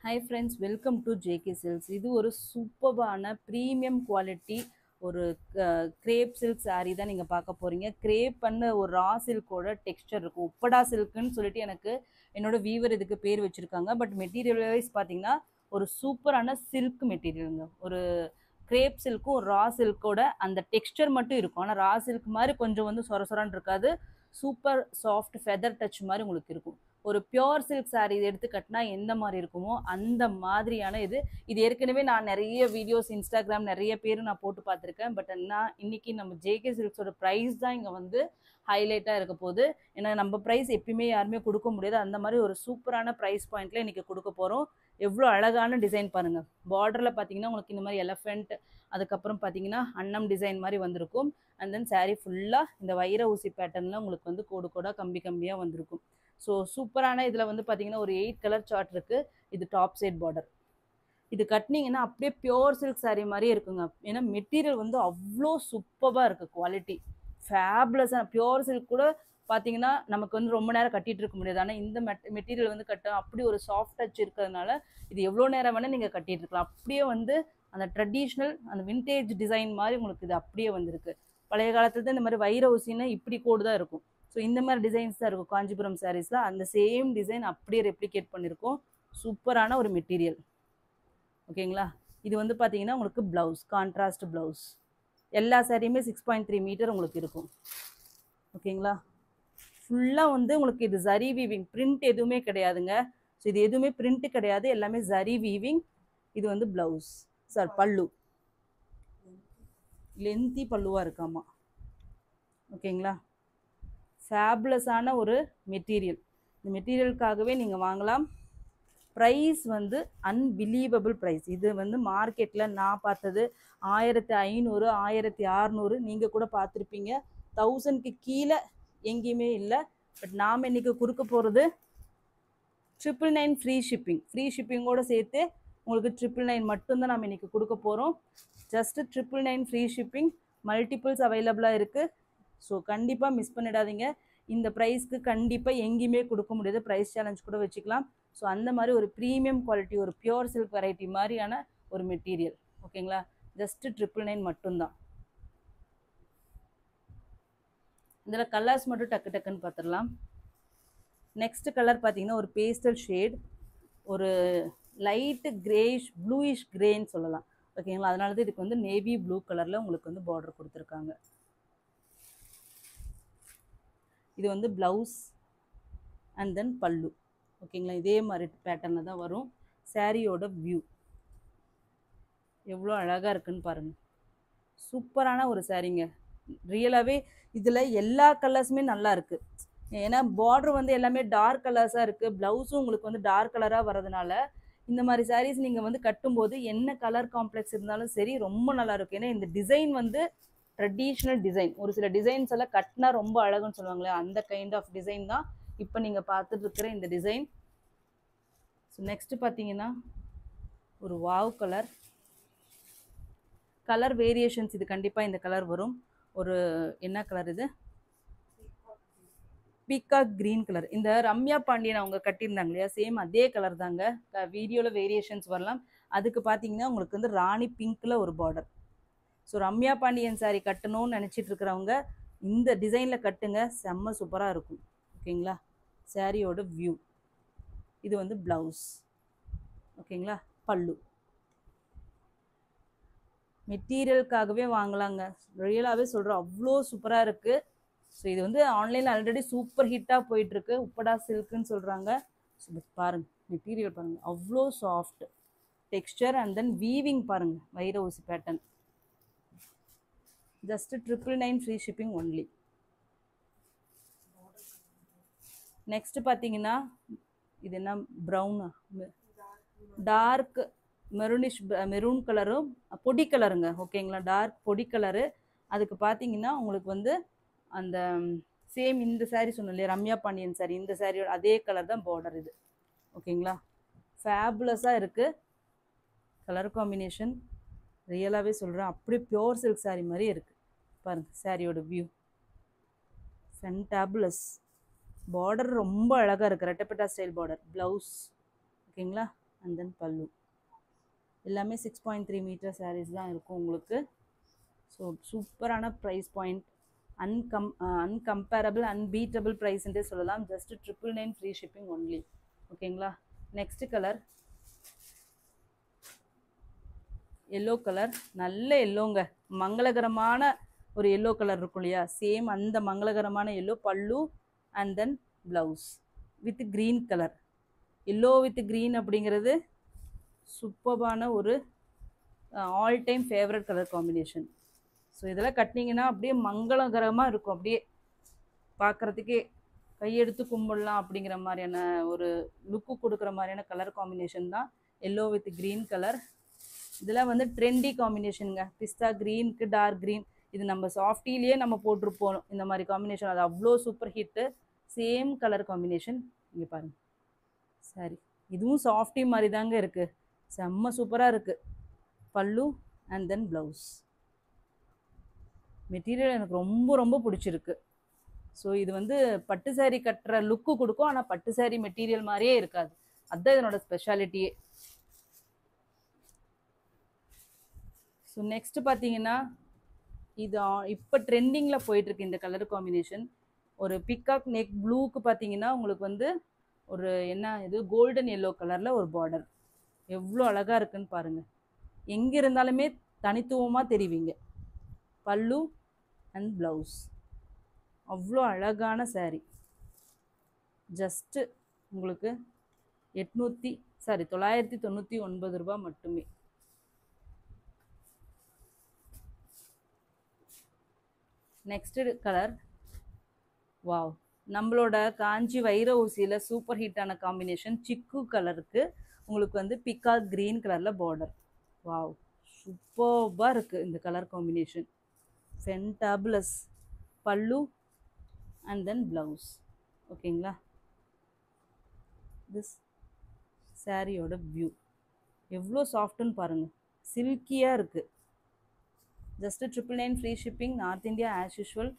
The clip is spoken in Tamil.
Hi friends, welcome to JK Silks. இது ஒரு சூப்பர்பான ப்ரீமியம் குவாலிட்டி ஒரு கிரேப் சில்க் saree தான் நீங்கள் பார்க்க போகிறீங்க. கிரேப் பண்ண ஒரு ரா சில்கோட டெக்ஸ்டர் இருக்கும். உப்படா சில்க்குன்னு சொல்லிட்டு எனக்கு என்னோட வீவர் இதுக்கு பேர் வச்சுருக்காங்க. பட் மெட்டீரியல் வைஸ் பார்த்தீங்கன்னா ஒரு சூப்பரான சில்க் மெட்டீரியலுங்க. ஒரு கிரேப் சில்க்கும் ஒரு ரா சில்கோட அந்த டெக்ஸ்டர் மட்டும் இருக்கும். ஆனால் ரா சில்க் மாதிரி கொஞ்சம் வந்து சொர சொரன்னு இருக்காது. சூப்பர் சாஃப்ட் ஃபெதர் டச் மாதிரி உங்களுக்கு இருக்கும். ஒரு பியோர் சில்க் saree இது எடுத்து கட்டினா எந்த மாதிரி இருக்குமோ அந்த மாதிரியான இது ஏற்கனவே நான் நிறைய வீடியோஸ் இன்ஸ்டாகிராம் நிறைய பேர் நான் போட்டு பார்த்துருக்கேன். பட் நான் இன்னைக்கு நம்ம ஜேகே சில்க்ஸோட ப்ரைஸ் தான் இங்கே வந்து ஹைலைட்டாக இருக்க போகுது. ஏன்னா நம்ம ப்ரைஸ் எப்பயுமே யாருமே கொடுக்க முடியாது. அந்த மாதிரி ஒரு சூப்பரான ப்ரைஸ் பாயிண்ட்ல இன்னைக்கு கொடுக்க போகிறோம். எவ்வளோ அழகான டிசைன் பாருங்கள். பார்டரில் பார்த்தீங்கன்னா உங்களுக்கு இந்த மாதிரி எலஃபெண்ட், அதுக்கப்புறம் பார்த்தீங்கன்னா அன்னம் டிசைன் மாதிரி வந்திருக்கும். அண்ட் தென் saree ஃபுல்லாக இந்த வைர ஊசி பேட்டர்னில் உங்களுக்கு வந்து கோடு கோடாக கம்பி கம்பியாக வந்திருக்கும். ஸோ சூப்பரான இதில் வந்து பார்த்தீங்கன்னா ஒரு 8 கலர் சார்ட் இருக்குது. இது டாப் சைட் பார்டர். இது கட்டினீங்கன்னா அப்படியே பியோர் சில்க் saree மாதிரியே இருக்குங்க. ஏன்னா மெட்டீரியல் வந்து அவ்வளோ சூப்பராக இருக்குது. குவாலிட்டி ஃபேப்லஸாக பியோர் சில்க் கூட பார்த்தீங்கன்னா நமக்கு வந்து ரொம்ப நேரம் கட்டிகிட்டு இருக்க முடியாது. ஆனால் இந்த மெட்டீரியல் வந்து அப்படி ஒரு சாஃப்ட் டச் இருக்கிறதுனால இது எவ்வளோ நேரம் வேணால் நீங்கள் கட்டிகிட்டு இருக்கலாம். அப்படியே வந்து அந்த ட்ரெடிஷ்னல் அந்த விண்டேஜ் டிசைன் மாதிரி உங்களுக்கு இது அப்படியே வந்திருக்கு. பழைய காலத்துல தான் இந்த மாதிரி வைர ஊசின்னா இப்படி கோடு தான் இருக்கும். ஸோ இந்த மாதிரி டிசைன்ஸ் தான் இருக்கும் காஞ்சிபுரம் சாரீஸில். அந்த சேம் டிசைன் அப்படியே ரெப்ளிகேட் பண்ணியிருக்கோம். சூப்பரான ஒரு மெட்டீரியல். ஓகேங்களா. இது வந்து பார்த்தீங்கன்னா உங்களுக்கு ப்ளவுஸ், கான்ட்ராஸ்ட் ப்ளவுஸ். எல்லா சாரியுமே 6.3 மீட்டர் உங்களுக்கு இருக்கும். ஓகேங்களா. ஃபுல்லாக வந்து உங்களுக்கு இது ஜரி வீவிங், பிரிண்ட் எதுவுமே கிடையாதுங்க. ஸோ இது எதுவுமே பிரிண்ட் கிடையாது, எல்லாமே ஜரி வீவிங். இது வந்து ப்ளவுஸ் சார் பல்லு, லென்த்தி பல்லுவாக இருக்காமா. ஓகேங்களா. ஃபேபுலஸான ஒரு மெட்டீரியல். இந்த மெட்டீரியலுக்காகவே நீங்கள் வாங்கலாம். ப்ரைஸ் வந்து அன்பிலீவபிள் ப்ரைஸ். இது வந்து மார்க்கெட்டில் நான் பார்த்தது 1500, 1600 நீங்கள் கூட பார்த்துருப்பீங்க. 1000க்கு கீழே எங்கேயுமே இல்லை. பட் நாம் இன்றைக்கி கொடுக்க போகிறது 999 ஃப்ரீ ஷிப்பிங். ஃப்ரீ ஷிப்பிங்கோடு சேர்த்து உங்களுக்கு 999 மட்டும்தான் நம்ம இன்றைக்கி கொடுக்க போகிறோம். Just 999 free shipping. மல்டிபிள்ஸ் அவைலபிளாக இருக்குது. ஸோ கண்டிப்பாக மிஸ் பண்ணிடாதீங்க. இந்த ப்ரைஸ்க்கு கண்டிப்பாக எங்கேயுமே கொடுக்க முடியாது. ப்ரைஸ் சேலஞ்ச் கூட வச்சுக்கலாம். ஸோ அந்த மாதிரி ஒரு ப்ரீமியம் குவாலிட்டி, ஒரு பியோர் சில்க் வெரைட்டி மாதிரியான ஒரு மெட்டீரியல். ஓகேங்களா. ஜஸ்ட்டு 999 மட்டும்தான். இதில் கலர்ஸ் மட்டும் டக்கு டக்குன்னு பார்த்துடலாம். நெக்ஸ்ட் கலர் பார்த்தீங்கன்னா ஒரு பேஸ்டல் ஷேட், ஒரு லைட்டு கிரேஷ் ப்ளூயிஷ் கிரேன்னு சொல்லலாம். ஓகேங்களா. அதனால தான் இதுக்கு வந்து நேவி ப்ளூ கலரில் உங்களுக்கு வந்து பார்டர் கொடுத்துருக்காங்க. இது வந்து ப்ளவுஸ் அண்ட் தென் பல்லு. ஓகேங்களா. இதே மாதிரி பேட்டர்னில் தான் வரும். சாரியோட வியூ எவ்வளோ அழகாக இருக்குன்னு பாருங்கள். சூப்பரான ஒரு சாரீங்க. ரியலாகவே இதில் எல்லா கலர்ஸுமே நல்லா இருக்குது. ஏன்னா பார்டர் வந்து எல்லாமே டார்க் கலர்ஸாக இருக்குது. ப்ளவுஸும் உங்களுக்கு வந்து டார்க் கலராக வரதுனால இந்த மாதிரி சாரீஸ் நீங்கள் வந்து கட்டும்போது என்ன கலர் காம்ப்ளெக்ஸ் இருந்தாலும் சரி ரொம்ப நல்லா இருக்கும். ஏன்னா இந்த டிசைன் வந்து ட்ரெடிஷ்னல் டிசைன். ஒரு சில டிசைன்ஸ் எல்லாம் கட்டினா ரொம்ப அழகுன்னு சொல்லுவாங்களே, அந்த கைண்ட் ஆஃப் டிசைன் தான் இப்போ நீங்கள் பார்த்துட்டு இருக்கிற இந்த டிசைன். ஸோ நெக்ஸ்ட்டு பார்த்தீங்கன்னா ஒரு வாவ் கலர். கலர் வேரியேஷன்ஸ் இது கண்டிப்பாக இந்த கலர் வரும். ஒரு என்ன கலர் இது, பீகாக் க்ரீன் கலர். இந்த ரம்யா பாண்டியன் அவங்க கட்டியிருந்தாங்க இல்லையா, சேம் அதே கலர் தாங்க. வீடியோவில் வேரியேஷன்ஸ் வரலாம். அதுக்கு பார்த்தீங்கன்னா உங்களுக்கு வந்து ராணி பிங்க்கில் ஒரு பார்டர். ஸோ ரம்யா பாண்டியன் சாரீ கட்டணும்னு நினச்சிட்டு இருக்கிறவங்க இந்த டிசைனில் கட்டுங்க, செம்ம சூப்பராக இருக்கும். ஓகேங்களா. சாரியோட வியூ இது வந்து ப்ளவுஸ். ஓகேங்களா. பல்லு. மெட்டீரியலுக்காகவே வாங்கலாங்க. ரியலாகவே சொல்கிறோம், அவ்வளோ சூப்பராக இருக்குது. ஸோ இது வந்து ஆன்லைனில் ஆல்ரெடி சூப்பர் ஹிட்டாக போயிட்டுருக்கு. உப்படா சில்க்குன்னு சொல்கிறாங்க. ஸோ பாருங்கள், மெட்டீரியல் பாருங்கள், அவ்வளோ soft Dexter and then weaving பாருங்கள், வைர ஊசி pattern. Just 999 free shipping only. Next பார்த்தீங்கன்னா இது என்ன ப்ரௌனா, டார்க் மெரூனிஷ் மெரூன் கலரும் பொடி கலருங்க. ஓகேங்களா. டார்க் பொடி கலரு. அதுக்கு பார்த்தீங்கன்னா உங்களுக்கு வந்து அந்த சேம் இந்த சாரீ சொன்னோம் இல்லையா, ரம்யா பாண்டியன் சாரீ, இந்த சாரியோட அதே கலர் தான் பார்டர் இது. ஓகேங்களா. ஃபேபுலஸாக இருக்குது கலர் காம்பினேஷன். ரியலாகவே சொல்கிறேன், அப்படியே பியோர் சில்க் சாரீ மாதிரி இருக்குது. பாருங்கள் சாரியோட வியூ ஃபென்டாபுலஸ். பார்டர் ரொம்ப அழகாக இருக்குது. ரெட்டப்பட்டா ஸ்டைல் பார்டர். ப்ளவுஸ். ஓகேங்களா. அண்ட் தென் பல்லு. எல்லாமே 6.3 மீட்டர் சாரீஸ் தான் இருக்கும் உங்களுக்கு. ஸோ சூப்பரான ப்ரைஸ் பாயிண்ட், அன்கம்பேரபிள் அன்பீட்டபிள் ப்ரைஸ்ன்றே சொல்லலாம். Just 999 free shipping only. ஓகேங்களா. நெக்ஸ்ட் கலர் எல்லோ கலர், நல்ல எல்லோங்க, மங்களகரமான ஒரு எல்லோ கலர் இருக்கும் இல்லையா, சேம் அந்த மங்களகரமான எல்லோ. பல்லு and then blouse with green colour. Yellow with green அப்படிங்கிறது சூப்பர்பான ஒரு all time favourite colour combination. So இதெல்லாம் கட்டினீங்கன்னா அப்படியே மங்களகரமாக இருக்கும், அப்படியே பார்க்குறதுக்கே கையெடுத்து கும்பிடலாம் அப்படிங்கிற மாதிரியான ஒரு லுக்கு கொடுக்குற மாதிரியான கலர் காம்பினேஷன் தான் எல்லோ வித் க்ரீன் கலர். இதெல்லாம் வந்து ட்ரெண்டி காம்பினேஷனுங்க. பிஸ்தா க்ரீனுக்கு டார்க் க்ரீன், இது நம்ம சாஃப்டிலேயே நம்ம போட்டிருப்போம் இந்த மாதிரி காம்பினேஷன். அது அவ்வளோ super hit. Same colour combination இங்கே பாருங்கள். சரி, இதுவும் சாஃப்டி மாதிரி தாங்க இருக்குது, செம்ம சூப்பராக இருக்குது. பல்லு அண்ட் தென் ப்ளவுஸ். மெட்டீரியல் எனக்கு ரொம்ப ரொம்ப பிடிச்சிருக்கு. ஸோ இது வந்து பட்டு சாரீ கட்டுற லுக்கு கொடுக்கும், ஆனால் பட்டு சாரீ மெட்டீரியல் மாதிரியே இருக்காது. அதுதான் இதனோட ஸ்பெஷாலிட்டியே. ஸோ நெக்ஸ்ட் பார்த்தீங்கன்னா இது இப்போ ட்ரெண்டிங்கில் போயிட்டுருக்கு இந்த கலர் காம்பினேஷன். ஒரு பிக்காக் நெக் ப்ளூக்கு பார்த்தீங்கன்னா உங்களுக்கு வந்து ஒரு என்ன இது கோல்டன் எல்லோ கலரில் ஒரு பார்டர். எவ்வளோ அழகாக இருக்குன்னு பாருங்கள். எங்கே இருந்தாலுமே தனித்துவமாக தெரிவிங்க. பல்லு அண்ட் ப்ளவுஸ் அவ்வளோ அழகான சாரீ. ஜஸ்ட்டு உங்களுக்கு 999 ரூபா மட்டுமே. நெக்ஸ்ட்டு கலர், வாவ், நம்மளோட காஞ்சி வைர ஊசியில் சூப்பர் ஹிட்டான காம்பினேஷன் சிக்கு கலருக்கு உங்களுக்கு வந்து பிக்காக் க்ரீன் கலரில் பார்டர். வாவ், சூப்பர்பாக இருக்குது இந்த கலர் காம்பினேஷன், ஃபென்டாபுலஸ். பல்லு அண்ட் தென் ப்ளவுஸ். ஓகேங்களா. திஸ் சாரியோட வியூ எவ்வளோ சாஃப்ட்டுன்னு பாருங்கள், சில்கியாக இருக்குது. Just 999 free shipping, north India as usual.